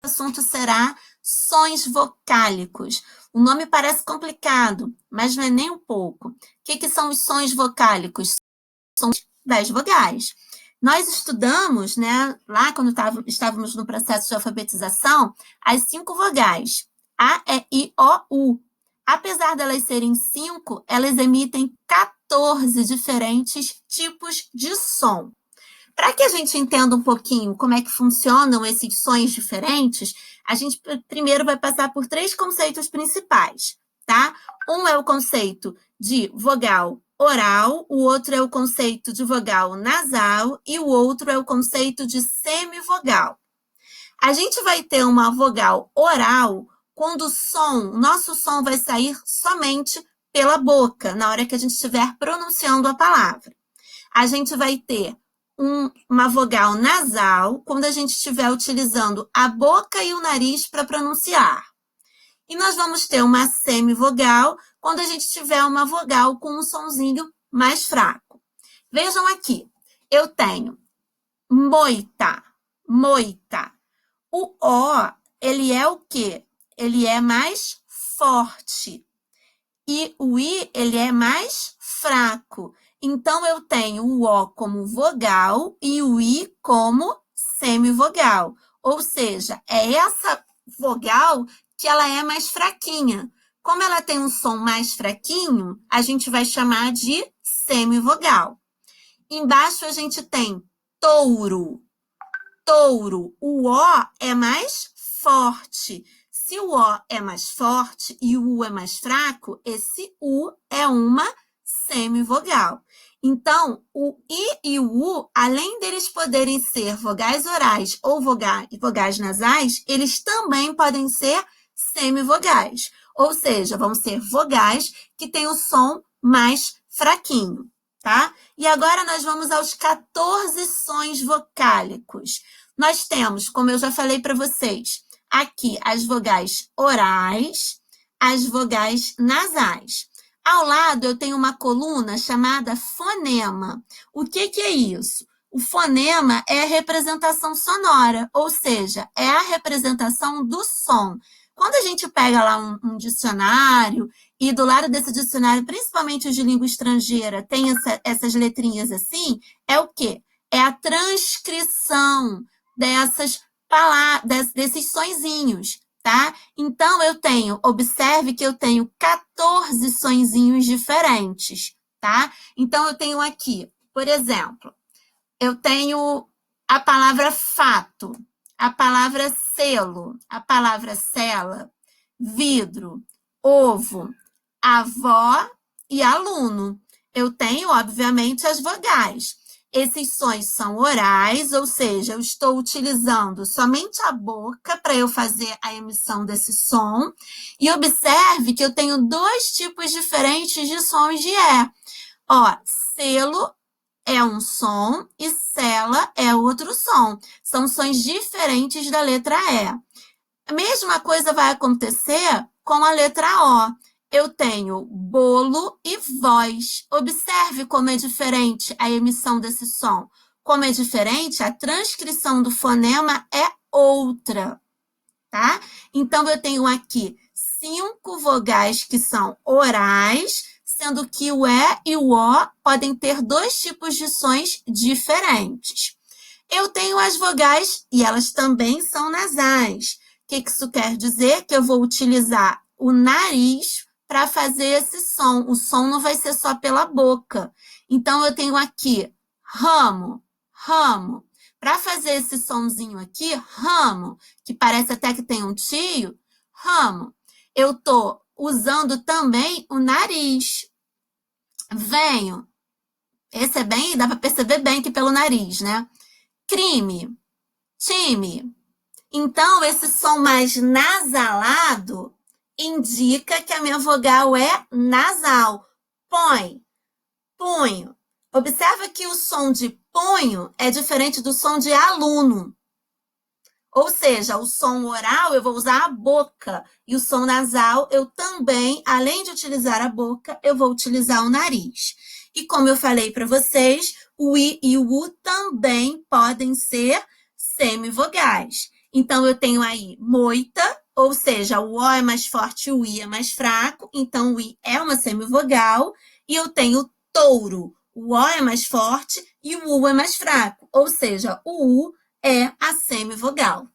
assunto será sons vocálicos. O nome parece complicado, mas não é nem um pouco. O que são os sons vocálicos? São 10 vogais. Nós estudamos, né, lá quando estávamos no processo de alfabetização, as 5 vogais. A, E, I, O, U. Apesar delas serem 5, elas emitem 14 diferentes tipos de som. Para que a gente entenda um pouquinho como é que funcionam esses sons diferentes, a gente primeiro vai passar por 3 conceitos principais, tá? Um é o conceito de vogal oral, o outro é o conceito de vogal nasal e o outro é o conceito de semivogal. A gente vai ter uma vogal oral quando o nosso som vai sair somente pela boca, na hora que a gente estiver pronunciando a palavra. A gente vai ter uma vogal nasal quando a gente estiver utilizando a boca e o nariz para pronunciar. E nós vamos ter uma semivogal quando a gente tiver uma vogal com um sonzinho mais fraco. Vejam aqui, eu tenho moita, moita. O O, ele é o quê? Ele é mais forte. E o I, ele é mais fraco. Então, eu tenho o O como vogal e o I como semivogal. Ou seja, é essa vogal que ela é mais fraquinha. Como ela tem um som mais fraquinho, a gente vai chamar de semivogal. Embaixo a gente tem touro. Touro, o O é mais forte. Se o O é mais forte e o U é mais fraco, esse U é uma semivogal. Então, o I e o U, além deles poderem ser vogais orais ou vogais nasais, eles também podem ser semivogais. Ou seja, vão ser vogais que têm o som mais fraquinho, tá? E agora nós vamos aos 14 sons vocálicos. Nós temos, como eu já falei para vocês, aqui as vogais orais, as vogais nasais. Ao lado, eu tenho uma coluna chamada fonema. O que é isso? O fonema é a representação sonora, ou seja, é a representação do som. Quando a gente pega lá um dicionário, e do lado desse dicionário, principalmente os de língua estrangeira, tem essas letrinhas assim, é o quê? É a transcrição desses sonzinhos, tá? Então, observe que eu tenho 14 sonzinhos diferentes, tá? Então, eu tenho aqui, por exemplo, eu tenho a palavra fato, a palavra selo, a palavra cela, vidro, ovo, avó e aluno. Eu tenho, obviamente, as vogais. Esses sons são orais, ou seja, eu estou utilizando somente a boca para eu fazer a emissão desse som. E observe que eu tenho 2 tipos diferentes de sons de E. Ó, selo é um som e cela é outro som. São sons diferentes da letra E. A mesma coisa vai acontecer com a letra O. Eu tenho bolo e voz. Observe como é diferente a emissão desse som. Como é diferente, a transcrição do fonema é outra, tá? Então, eu tenho aqui 5 vogais que são orais, sendo que o E e o O podem ter 2 tipos de sons diferentes. Eu tenho as vogais e elas também são nasais. O que isso quer dizer? Que eu vou utilizar o nariz para fazer esse som. O som não vai ser só pela boca. Então, eu tenho aqui ramo, ramo. Para fazer esse sonzinho aqui, ramo, que parece até que tem um tio, ramo. Eu estou usando também o nariz. Venho. Esse é bem, dá para perceber bem que pelo nariz, né? Crime, time. Então, esse som mais nasalado indica que a minha vogal é nasal. Põe, punho. Observa que o som de punho é diferente do som de aluno. Ou seja, o som oral eu vou usar a boca e o som nasal eu também, além de utilizar a boca, eu vou utilizar o nariz. E como eu falei para vocês, o I e o U também podem ser semivogais. Então, eu tenho aí moita, ou seja, o O é mais forte e o I é mais fraco, então o I é uma semivogal, e eu tenho touro, o O é mais forte e o U é mais fraco, ou seja, o U é a semivogal.